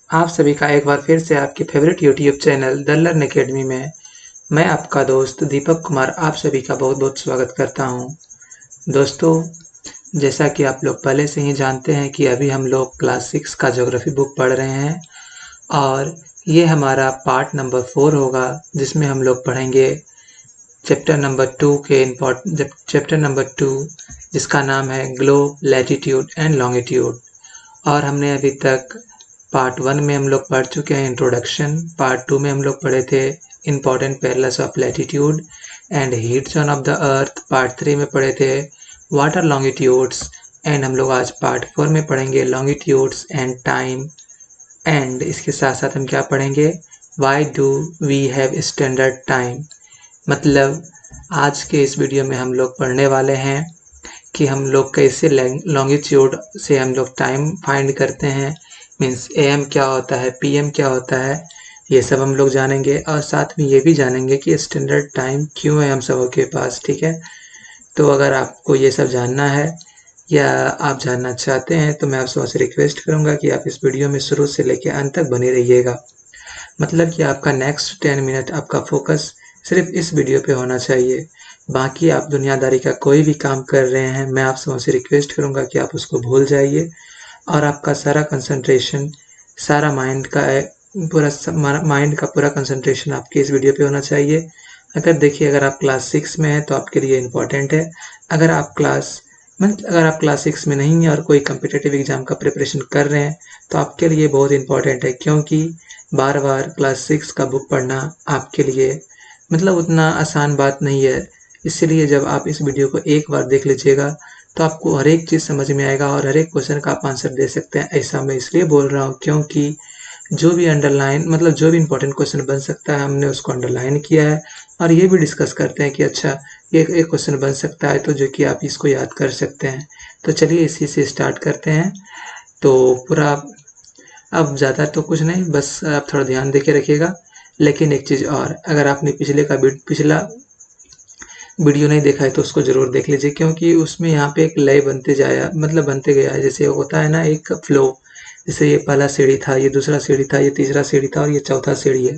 आप सभी का एक बार फिर से आपके favourite YouTube channel the learn academy में मैं आपका दोस्त दीपक कुमार आप सभी का बहुत बहुत स्वागत करता हूं। दोस्तों, जैसा कि आप लोग पहले से ही जानते हैं कि अभी हम लोग क्लास 6 का ज्योग्राफी बुक पढ़ रहे हैं और ये हमारा पार्ट नंबर 4 होगा, जिसमें हम लोग पढ़ेंगे चैप्टर नंबर 2 के चैप्टर नंबर 2, जिसका नाम है ग्लोब, लैटिट्यूड एंड लॉन्गिट्यूड। और हमने अभी तक पार्ट 1 में हम लोग पढ़ चुके हैं इंट्रोडक्शन, पार्ट 2 में हम लोग पढ़े थे important parallels of latitude and heat zone of the earth, part 3 में पढ़े थे वाटर लॉन्गिट्यूड्स एंड हम लोग आज पार्ट 4 में पढ़ेंगे लॉन्गिट्यूड्स एंड टाइम। एंड इसके साथ साथ हम क्या पढ़ेंगे, why do we have standard time. मतलब आज के इस वीडियो में हम लोग पढ़ने वाले हैं कि हम लोग कैसे लॉन्गिट्यूड से हम लोग टाइम फाइंड करते हैं, मीन्स एएम क्या होता है, पीएम क्या होता है, ये सब हम लोग जानेंगे। और साथ में ये भी जानेंगे कि स्टैंडर्ड टाइम क्यों है हम सबों के पास। ठीक है, तो अगर आपको ये सब जानना है या आप जानना चाहते हैं तो मैं आप सबसे रिक्वेस्ट करूंगा कि आप इस वीडियो में शुरू से लेकर अंत तक बने रहिएगा। मतलब कि आपका नेक्स्ट 10 मिनट आपका फोकस सिर्फ इस वीडियो पे होना चाहिए। बाकी आप दुनियादारी का कोई भी काम कर रहे हैं, मैं आप सबसे रिक्वेस्ट करूंगा कि आप उसको भूल जाइए और आपका सारा कंसंट्रेशन, सारा माइंड का पूरा कंसंट्रेशन आपके इस वीडियो पे होना चाहिए। अगर आप क्लास 6 में हैं तो आपके लिए इम्पोर्टेंट है। अगर आप क्लास 6 में नहीं हैं और कोई कम्पिटिटिव एग्जाम का प्रिपरेशन कर रहे हैं तो आपके लिए बहुत इंपॉर्टेंट है, क्योंकि बार बार क्लास 6 का बुक पढ़ना आपके लिए उतना आसान बात नहीं है। इसलिए जब आप इस वीडियो को एक बार देख लीजिएगा तो आपको हर एक चीज़ समझ में आएगा और हर एक क्वेश्चन का आप आंसर दे सकते हैं। ऐसा मैं इसलिए बोल रहा हूँ क्योंकि जो भी इंपॉर्टेंट क्वेश्चन बन सकता है हमने उसको अंडरलाइन किया है और ये भी डिस्कस करते हैं कि अच्छा ये एक क्वेश्चन बन सकता है तो जो कि आप इसको याद कर सकते हैं। तो चलिए इसी से स्टार्ट करते हैं। तो पूरा अब ज़्यादा तो कुछ नहीं, बस आप थोड़ा ध्यान देके रखिएगा। लेकिन एक चीज़ और, अगर आपने पिछला वीडियो नहीं देखा है तो उसको ज़रूर देख लीजिए, क्योंकि उसमें यहाँ पे एक लय बनते गया है। जैसे होता है ना एक फ्लो, जैसे ये पहला सीढ़ी था, ये दूसरा सीढ़ी था, ये तीसरा सीढ़ी था और ये चौथा सीढ़ी है।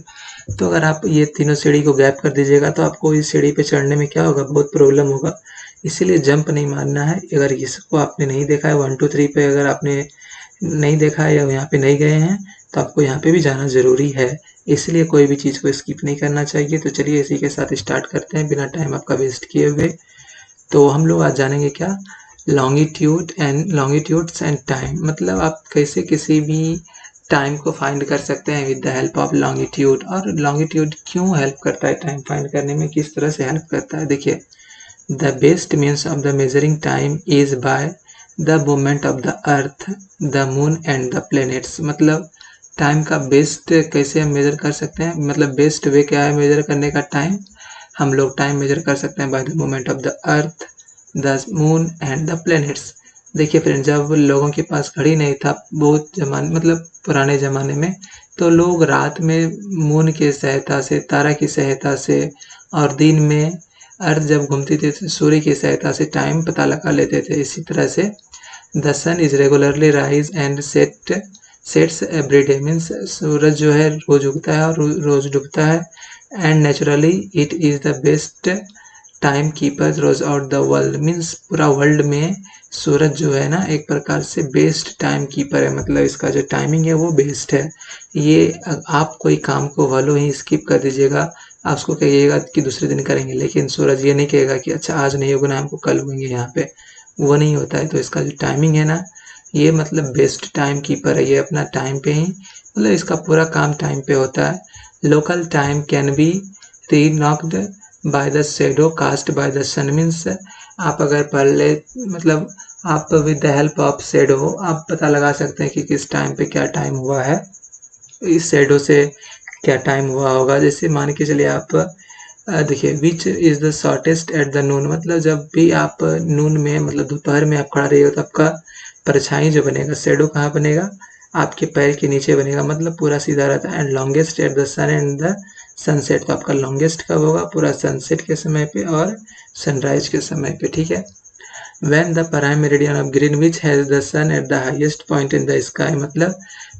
तो अगर आप ये तीनों सीढ़ी को गैप कर दीजिएगा तो आपको इस सीढ़ी पे चढ़ने में क्या होगा, बहुत प्रॉब्लम होगा। इसीलिए जंप नहीं मारना है। अगर इसको आपने नहीं देखा है 1 2 3 पे, अगर आपने नहीं देखा है या यहाँ पे नहीं गए हैं तो आपको यहाँ पे भी जाना ज़रूरी है। इसलिए कोई भी चीज़ को स्किप नहीं करना चाहिए। तो चलिए इसी के साथ स्टार्ट करते हैं बिना टाइम आपका वेस्ट किए हुए। तो हम लोग आज जानेंगे क्या, लॉन्गिट्यूड्स एंड टाइम। मतलब आप कैसे किसी भी टाइम को फाइंड कर सकते हैं with the help of longitude, और लॉन्गिट्यूड क्यों हेल्प करता है टाइम फाइंड करने में, किस तरह से हेल्प करता है। देखिए, the best means of the measuring time is by the movement of the earth, the moon and the planets. मतलब टाइम का बेस्ट कैसे हम मेजर कर सकते हैं, मतलब बेस्ट वे क्या है मेजर करने का टाइम। हम लोग टाइम मेजर कर सकते हैं by the movement of the earth, the moon and the planets. देखिए फ्रेंड, जब लोगों के पास घड़ी नहीं था, पुराने ज़माने में, तो लोग रात में मून की सहायता से, तारा की सहायता से, और दिन में अर्थ जब घूमती थी तो सूर्य की सहायता से टाइम पता लगा लेते थे। इसी तरह से the sun is regularly rise and sets every day, means सूरज जो है रोज उगता है और रोज डूबता है। And naturally it is the best time keeper throughout the world, means पूरा वर्ल्ड में सूरज जो है ना एक प्रकार से बेस्ट टाइम कीपर है। मतलब इसका जो टाइमिंग है वो बेस्ट है। ये आप कोई काम को वालों ही स्किप कर दीजिएगा, आप उसको कहिएगा कि दूसरे दिन करेंगे, लेकिन सूरज ये नहीं कहेगा कि अच्छा आज नहीं उगना हमको कल उगेंगे यहाँ पे, वो नहीं होता है। तो इसका जो टाइमिंग है ना, ये बेस्ट टाइम कीपर है। ये अपना टाइम पे ही इसका पूरा काम टाइम पे होता है। Local time can be reckoned by the shadow cast by the sun, means आप अगर पहले आप with the help of shadow आप पता लगा सकते हैं कि किस टाइम पे क्या टाइम हुआ है, इस शेडो से क्या टाइम हुआ होगा। जैसे मान के चलिए आप देखिए, which is the shortest at the noon, मतलब जब भी आप नून में दोपहर में आप खड़ा रहिएगा तो आपका परछाई जो बनेगा, शेडो कहाँ बनेगा, आपके पैर के नीचे बनेगा, मतलब पूरा सीधा रहता है। And longest at the sun and the sunset, तो आपका लॉन्गेस्ट कब होगा, पूरा सनसेट के समय पे और सनराइज के समय पे। ठीक है, when the prime meridian of Greenwich has the sun at the highest point in the sky, मतलब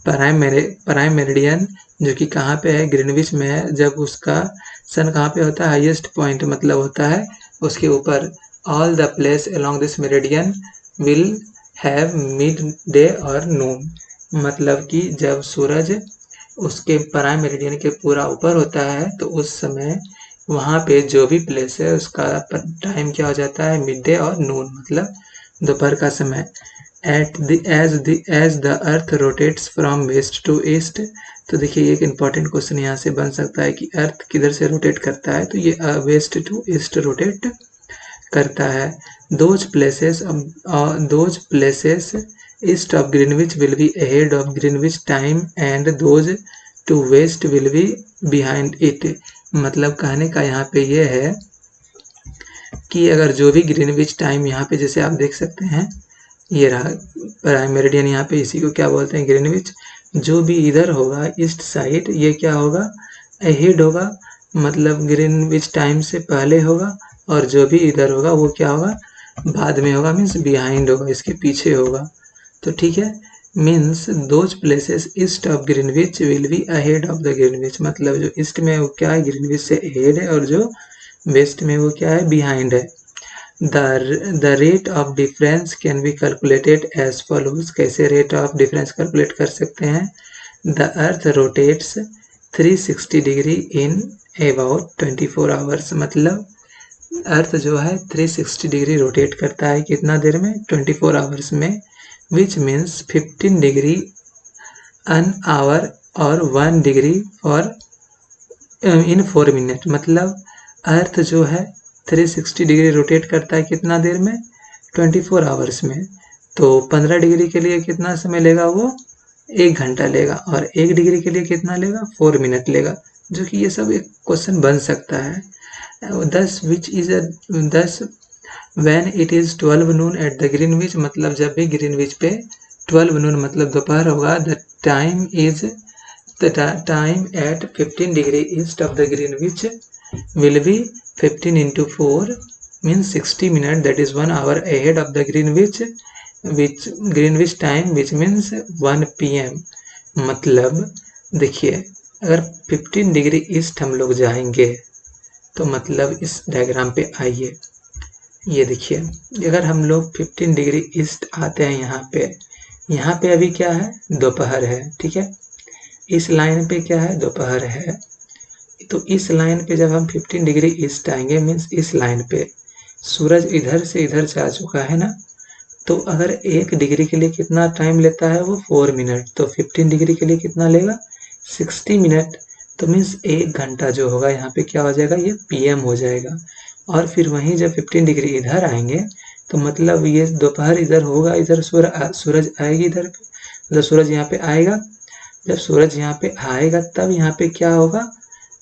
प्राइम मेरिडियन जो कि कहाँ पे है, ग्रीनविच में है, जब उसका सन कहाँ पे होता है, हाईएस्ट पॉइंट मतलब होता है उसके ऊपर। All the place along this meridian will have mid day और नून, मतलब कि जब सूरज उसके प्राइम मेरिडियन के पूरा ऊपर होता है तो उस समय वहाँ पे जो भी प्लेस है उसका टाइम क्या हो जाता है, मिड डे और नून मतलब दोपहर का समय। as the earth rotates from west to east, तो देखिए एक इम्पॉर्टेंट क्वेश्चन यहाँ से बन सकता है कि अर्थ किधर से रोटेट करता है, तो ये वेस्ट टू ईस्ट रोटेट करता है। those places east of Greenwich will be ahead of Greenwich time and those to west will be behind it, मतलब कहने का यहाँ पे ये है कि अगर जो भी ग्रीनविच टाइम यहाँ पे जैसे आप देख सकते हैं, ये रहा प्राइम मेरिडियन, यहाँ पे इसी को क्या बोलते हैं, ग्रीनविच, जो भी इधर होगा ईस्ट साइड ये क्या होगा, अहेड होगा, मतलब ग्रीनविच टाइम से पहले होगा, और जो भी इधर होगा वो क्या होगा, बाद में होगा, मीन्स बिहाइंड होगा, इसके पीछे होगा। तो ठीक है, means those places east of Greenwich will be ahead of the Greenwich, मतलब जो ईस्ट में है वो क्या है, ग्रीनविच से अहेड है, और जो वेस्ट में वो क्या है, बिहाइंड है। The rate of difference can be calculated as follows, कैसे rate of difference calculate कर सकते हैं, the earth rotates 360 degree in about 24 hours, मतलब अर्थ जो है 360 डिग्री रोटेट करता है कितना देर में, 24 आवर्स में, which means 15 degree an hour और 1 डिग्री और इन 4 मिनट, मतलब अर्थ जो है 360 डिग्री रोटेट करता है कितना देर में, 24 आवर्स में, तो 15 डिग्री के लिए कितना समय लेगा, वो 1 घंटा लेगा, और 1 डिग्री के लिए कितना लेगा, 4 मिनट लेगा, जो कि ये सब एक क्वेश्चन बन सकता है। दस when it is 12 noon at the Greenwich, मतलब जब भी ग्रीनविच पे 12 नून मतलब दोपहर होगा, the time at 15 degree east of the Greenwich will be 15 into 4 means 60 minutes, that is 1 hour ahead of the Greenwich time, which means 1 PM। मतलब देखिए अगर 15 डिग्री ईस्ट हम लोग जाएंगे तो मतलब इस डायग्राम पे आइए, ये देखिए अगर हम लोग 15 डिग्री ईस्ट आते हैं यहाँ पे अभी क्या है, दोपहर है, ठीक है, इस लाइन पे क्या है, दोपहर है, तो इस लाइन पे जब हम 15 डिग्री ईस्ट आएंगे मीन्स इस लाइन पे सूरज इधर से इधर जा चुका है ना, तो अगर 1 डिग्री के लिए कितना टाइम लेता है वो 4 मिनट, तो 15 डिग्री के लिए कितना लेगा, 60 मिनट, तो मीन्स 1 घंटा जो होगा यहाँ पे क्या हो जाएगा, ये PM हो जाएगा। और फिर वहीं जब 15 डिग्री इधर आएंगे तो मतलब ये दोपहर इधर होगा, इधर सूरज आएगी इधर पे, मतलब सूरज यहाँ पे आएगा, जब सूरज यहाँ पे आएगा तब यहाँ पे क्या होगा,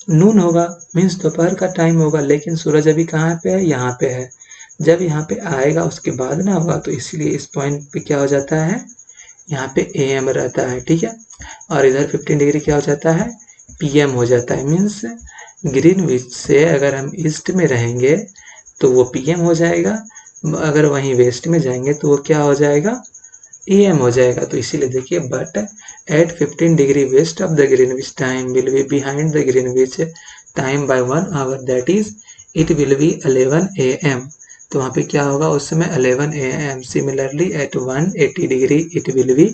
नून होगा, मीन्स दोपहर का टाइम होगा, लेकिन सूरज अभी कहाँ पे है, यहाँ पे है, जब यहाँ पे आएगा उसके बाद ना होगा, तो इसलिए इस पॉइंट पे क्या हो जाता है, यहाँ पे AM रहता है, ठीक है, और इधर 15 डिग्री क्या हो जाता है, PM हो जाता है, मीन्स ग्रीनविच से अगर हम ईस्ट में रहेंगे तो वो PM हो जाएगा, अगर वहीं वेस्ट में जाएंगे तो वो क्या हो जाएगा, AM हो जाएगा। तो इसीलिए देखिए but at 15 degree west of the Greenwich time will be behind the Greenwich time by 1 hour, that is it will be 11 AM, तो वहाँ पे क्या होगा उस समय 11 AM। Similarly at 180 degree it will be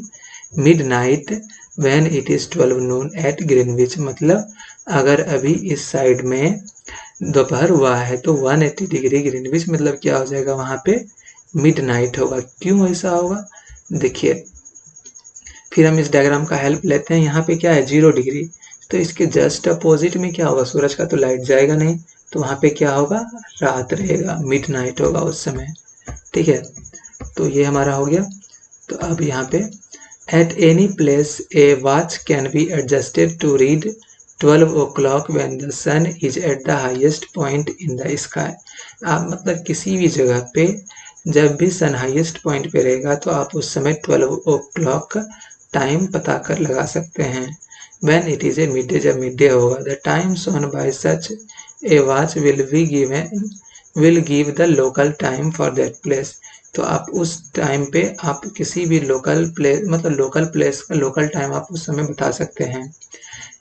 midnight when it is 12 noon at Greenwich, मतलब अगर अभी इस साइड में दोपहर हुआ है तो 180 डिग्री ग्रीनविच मतलब क्या हो जाएगा, वहाँ पे मिडनाइट होगा। क्यों ऐसा होगा, देखिए फिर हम इस डायग्राम का हेल्प लेते हैं, यहाँ पे क्या है 0 डिग्री, तो इसके जस्ट अपोजिट में क्या होगा, सूरज का तो लाइट जाएगा नहीं, तो वहाँ पे क्या होगा, रात रहेगा, मिडनाइट होगा उस समय, ठीक है, तो ये हमारा हो गया। तो अब यहाँ पे at any place a watch can be adjusted to read 12 o'clock when the sun is at the highest point in the sky, आप मतलब किसी भी जगह पे जब भी सन हाईएस्ट पॉइंट पे रहेगा तो आप उस समय 12 o'clock टाइम पता कर लगा सकते हैं। When it is a mid day, जब मिड डे होगा, the time shown by such A watch will give the local time for that place, तो आप उस टाइम पे आप किसी भी लोकल प्लेस मतलब लोकल प्लेस का लोकल टाइम आप उस समय बता सकते हैं।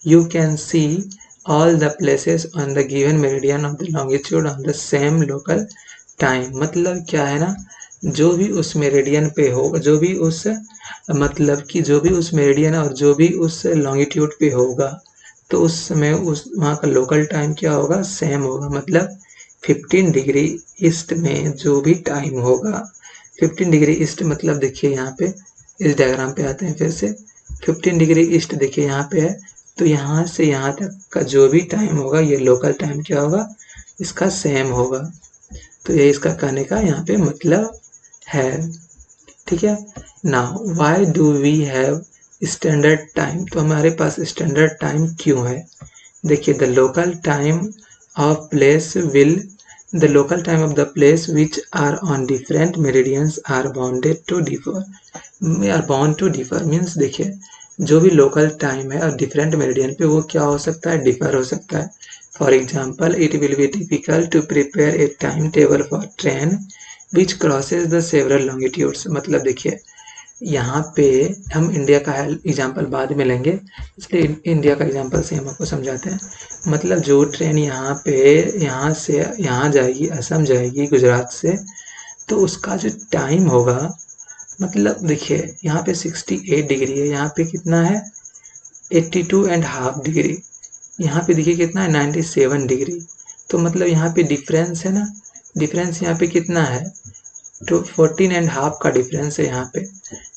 You can see all the places on the given meridian of the longitude on the same local time. मतलब क्या है ना, जो भी उस मेरिडियन पे हो, जो भी उस मतलब कि जो भी उस मेरिडियन और जो भी उस लॉन्गिट्यूड पे होगा, तो उस समय उस वहाँ का लोकल टाइम क्या होगा, सेम होगा। मतलब 15 डिग्री ईस्ट में जो भी टाइम होगा, 15 डिग्री ईस्ट मतलब देखिए यहाँ पे इस डायग्राम पे आते हैं फिर से। 15 डिग्री ईस्ट देखिए यहाँ पे है, तो यहाँ से यहाँ तक का जो भी टाइम होगा ये लोकल टाइम क्या होगा, इसका सेम होगा। तो ये इसका कहने का यहाँ पे मतलब है। ठीक है। Now why do we have standard time, तो हमारे पास स्टैंडर्ड टाइम क्यों है। देखिए the local time of place will the local time of the place which are on different meridians are bounded to differ means देखिए जो भी local time है और डिफरेंट मेरिडियन पे वो क्या हो सकता है, डिफर हो सकता है। For example it will be difficult to prepare a time table for train which crosses the several longitudes. मतलब देखिए यहाँ पे हम इंडिया का एग्जाम्पल बाद में लेंगे, इसलिए इंडिया का एग्जाम्पल से हम आपको समझाते हैं। मतलब जो ट्रेन यहाँ पे यहाँ से यहाँ जाएगी, असम जाएगी गुजरात से, तो उसका जो टाइम होगा, मतलब देखिए यहाँ पे 68 डिग्री है, यहाँ पे कितना है 82.5 डिग्री, यहाँ पे देखिए कितना है 97 डिग्री। तो मतलब यहाँ पे डिफरेंस है ना, डिफरेंस यहाँ पे कितना है, तो 14.5 का डिफरेंस है यहाँ पे।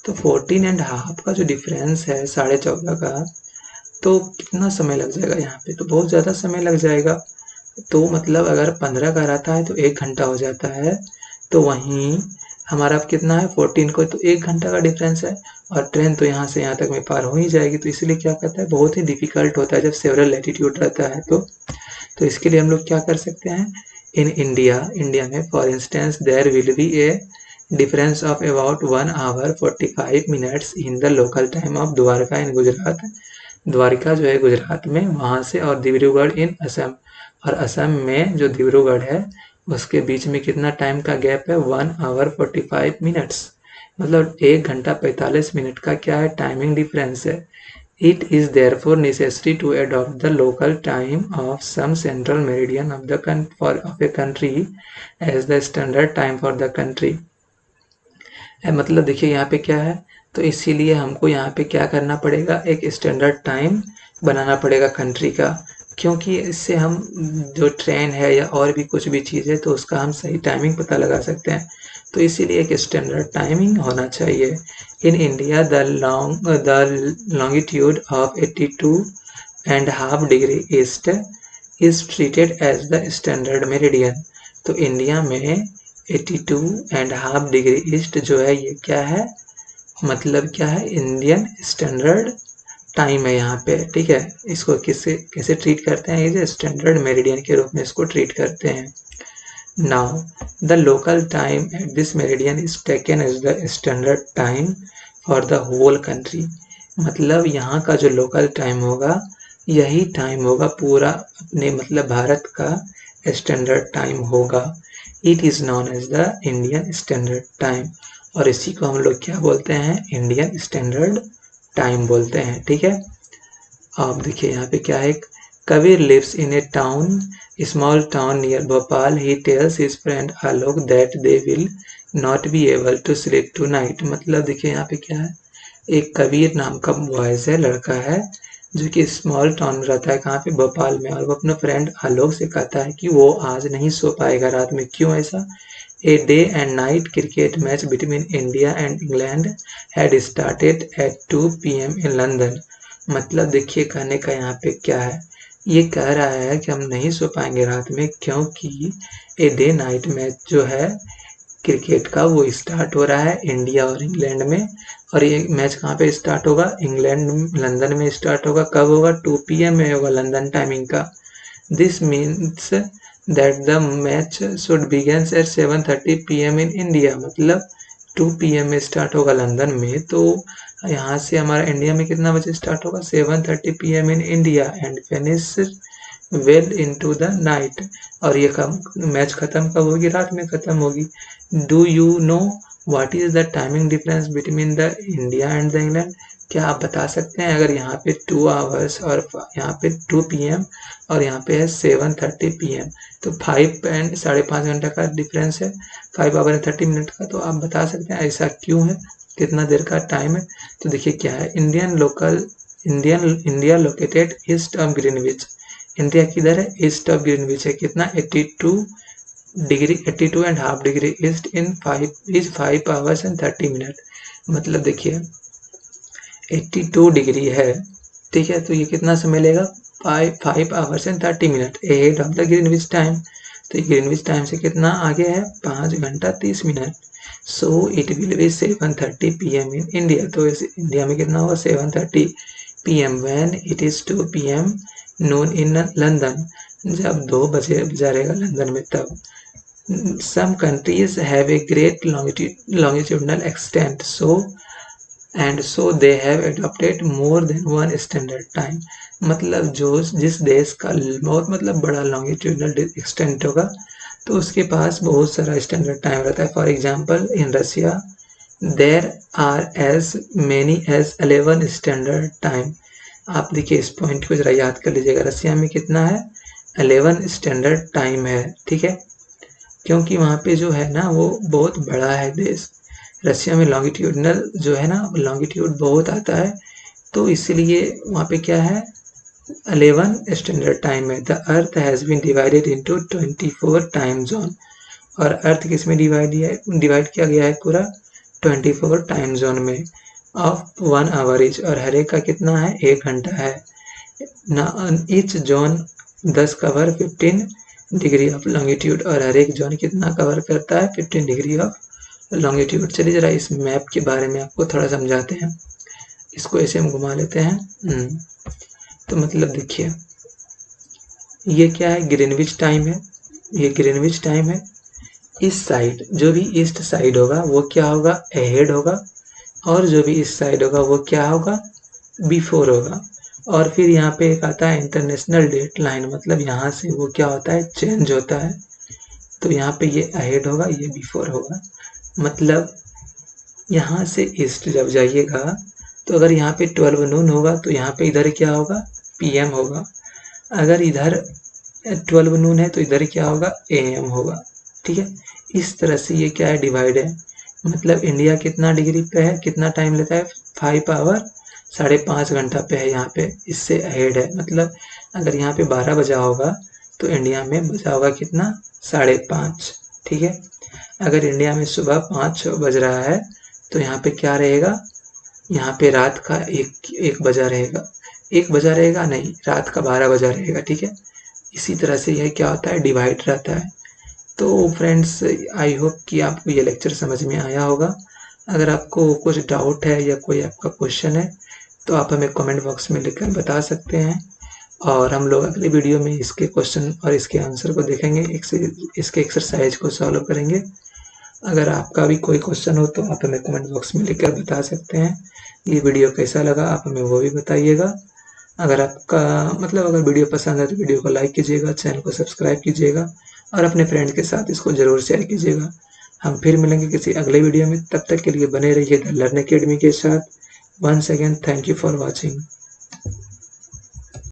तो 14.5 का जो डिफरेंस है 14.5 का, तो कितना समय लग जाएगा यहाँ पे, तो बहुत ज़्यादा समय लग जाएगा। तो मतलब अगर 15 का रहता है तो 1 घंटा हो जाता है, तो वहीं हमारा अब कितना है 14 को, तो 1 घंटा का डिफरेंस है, और ट्रेन तो यहाँ से यहाँ तक में पार हो ही जाएगी। तो इसलिए क्या कहता है, बहुत ही डिफिकल्ट होता है जब सेवरल लैटिट्यूड रहता है। तो इसके लिए हम लोग क्या कर सकते हैं, इन इंडिया में for instance there will be a difference of about 1 hour 45 minutes in the local time of Dwarka in Gujarat. Dwarka जो है गुजरात में, वहाँ से, और डिब्रूगढ़ इन असम, और असम में जो डिब्रूगढ़ है उसके बीच में कितना टाइम का गैप है, 1 आवर 45 मिनट्स, मतलब 1 घंटा 45 मिनट का क्या है, टाइमिंग डिफरेंस है। It is therefore necessary to adopt the local time of some central meridian of a country as the standard time for the country। मतलब देखिए यहाँ पे क्या है, तो इसीलिए हमको यहाँ पे क्या करना पड़ेगा, एक स्टैंडर्ड टाइम बनाना पड़ेगा कंट्री का, क्योंकि इससे हम जो ट्रेन है या और भी कुछ भी चीज़ है तो उसका हम सही टाइमिंग पता लगा सकते हैं। तो इसीलिए एक स्टैंडर्ड टाइमिंग होना चाहिए। In India the longitude of 82.5 degree east is treated as the standard meridian. तो इंडिया में 82.5 डिग्री ईस्ट जो है ये क्या है, मतलब क्या है, इंडियन स्टैंडर्ड टाइम है यहाँ पे। ठीक है, इसको कैसे ट्रीट करते हैं, ये स्टैंडर्ड मेरिडियन के रूप में इसको ट्रीट करते हैं। Now the local time at this meridian is taken as the standard time for the whole country. मतलब यहाँ का जो लोकल टाइम होगा यही टाइम होगा पूरा अपने मतलब भारत का स्टैंडर्ड टाइम होगा। It is known as the Indian standard time, और इसी को हम लोग क्या बोलते हैं, इंडियन स्टैंडर्ड टाइम बोलते हैं। ठीक है, आप देखिए यहाँ पे क्या है, Kabir lives in a town small town near Bhopal, he tells his friend Alok that they will not be able to sleep tonight. मतलब देखिए यहाँ पे क्या है, एक कबीर नाम का बॉयज है, लड़का है, जो कि स्मॉल टाउन में रहता है, कहाँ पे, भोपाल में, और वो अपने फ्रेंड आलोक से कहता है कि वो आज नहीं सो पाएगा रात में। क्यों ऐसा, a day and night cricket match between India and England had started at 2 PM in London. मतलब देखिए कहने का यहाँ पे क्या है, ये कह रहा है कि हम नहीं सो पाएंगे रात में क्योंकि ए डे नाइट मैच जो है क्रिकेट का वो स्टार्ट हो रहा है इंडिया और इंग्लैंड में, और ये मैच कहाँ पे स्टार्ट होगा, इंग्लैंड लंदन में स्टार्ट होगा। कब होगा, 2 PM में होगा लंदन टाइमिंग का। This means that the match should begins at 7:30 PM in India. मतलब 2 PM में स्टार्ट होगा लंदन में, तो यहाँ से हमारा इंडिया में कितना बजे स्टार्ट होगा, 7:30 PM in India, and finish well into the night. और ये मैच खत्म कब होगी? रात में खत्म होगी। Do you know what is the timing difference between the India and the England? क्या आप बता सकते हैं? अगर यहाँ पे 2 आवर्स और यहाँ पे 2 PM और यहाँ पे है 7:30 PM, तो 5 एंड 5.5 घंटा का डिफरेंस है, 5 आवर एंड 30 मिनट का। तो आप बता सकते हैं ऐसा क्यों है, कितना देर का टाइम है? तो देखिए क्या है, India located east of Greenwich. India किधर है? ईस्ट ऑफ ग्रीनविच है। कितना? 82 degree, 82.5 degree east in 5 hours and 30 minute. मतलब देखिए 82 डिग्री है, ठीक है, तो ये कितना समय लेगा? 5 hours and 30 minute ahead of the Greenwich time. तो ग्रीनविच टाइम से कितना आगे है? 5 घंटा 30 minute. So it will B 7:30 PM in India. तो इंडिया में कितना होगा? 7:30 PM। When it is 2 PM Noon in London, जब 2 बजे बजा रहेगा लंदन में तब। Some countries have a great longitudinal extent, so they have adopted more than one standard time। मतलब जो जिस देश का बहुत मतलब बड़ा longitudinal extent होगा, तो उसके पास बहुत सारा स्टैंडर्ड टाइम रहता है। For example in Russia there are as many as 11 standard time. आप देखिए इस पॉइंट को जरा याद कर लीजिएगा, रसिया में कितना है? 11 स्टैंडर्ड टाइम है, ठीक है, क्योंकि वहाँ पे जो है ना वो बहुत बड़ा है देश। रसिया में लॉन्गिट्यूडनल जो है ना, लॉन्गिट्यूड बहुत आता है, तो इसलिए वहाँ पे क्या है? 11 स्टैंडर्ड टाइम है। The earth has been divided into 24 time zone. और अर्थ किस में डिवाइड किया गया है? पूरा 24 टाइम जोन में ऑफ 1 आवर ईच। और हर एक का कितना है? 1 घंटा है ना। Each zone 10 cover 15 degree of longitude. और हर एक जोन कितना कवर करता है? 15 डिग्री ऑफ लॉन्गिट्यूड। चलिए जरा इस मैप के बारे में आपको थोड़ा समझाते हैं। इसको ऐसे हम घुमा लेते हैं। तो मतलब देखिए ये क्या है? ग्रीनविच टाइम है, ये ग्रीनविच टाइम है। इस साइड जो भी ईस्ट साइड होगा वो क्या होगा? अहेड होगा। और जो भी इस साइड होगा वो क्या होगा? बिफोर होगा। और फिर यहाँ पे एक आता है इंटरनेशनल डेट लाइन, मतलब यहाँ से वो क्या होता है? चेंज होता है। तो यहाँ पे ये अहेड होगा, ये बिफोर होगा। मतलब यहाँ से ईस्ट जब जाइएगा तो अगर यहाँ पे 12 नून होगा तो यहाँ पे इधर क्या होगा? PM होगा। अगर इधर 12 नून है तो इधर क्या होगा? AM होगा, ठीक है। इस तरह से ये क्या है? डिवाइड है। मतलब इंडिया कितना डिग्री पे है? कितना टाइम लेता है? 5 आवर 5.5 घंटा पे है यहाँ पे, इससे अहेड है। मतलब अगर यहाँ पे 12 बजा होगा तो इंडिया में बजा होगा कितना? 5:30, ठीक है। अगर इंडिया में सुबह 5 बज रहा है तो यहाँ पे क्या रहेगा? यहाँ पे रात का एक बजा रहेगा। 1 बजा रहेगा नहीं, रात का 12 बजा रहेगा, ठीक है। इसी तरह से यह क्या होता है? डिवाइड रहता है। तो फ्रेंड्स आई होप कि आपको ये लेक्चर समझ में आया होगा। अगर आपको कुछ डाउट है या कोई आपका क्वेश्चन है तो आप हमें कमेंट बॉक्स में लिखकर बता सकते हैं, और हम लोग अगले वीडियो में इसके क्वेश्चन और इसके आंसर को देखेंगे, इसके एक्सरसाइज को सॉल्व करेंगे। अगर आपका भी कोई क्वेश्चन हो तो आप हमें कमेंट बॉक्स में लिखकर बता सकते हैं। ये वीडियो कैसा लगा आप हमें वो भी बताइएगा। अगर आपका मतलब अगर वीडियो पसंद है तो वीडियो को लाइक कीजिएगा, चैनल को सब्सक्राइब कीजिएगा और अपने फ्रेंड के साथ इसको ज़रूर शेयर कीजिएगा। हम फिर मिलेंगे किसी अगले वीडियो में, तब तक के लिए बने रहिए द लर्न अकेडमी के साथ। Once again thank you for watching.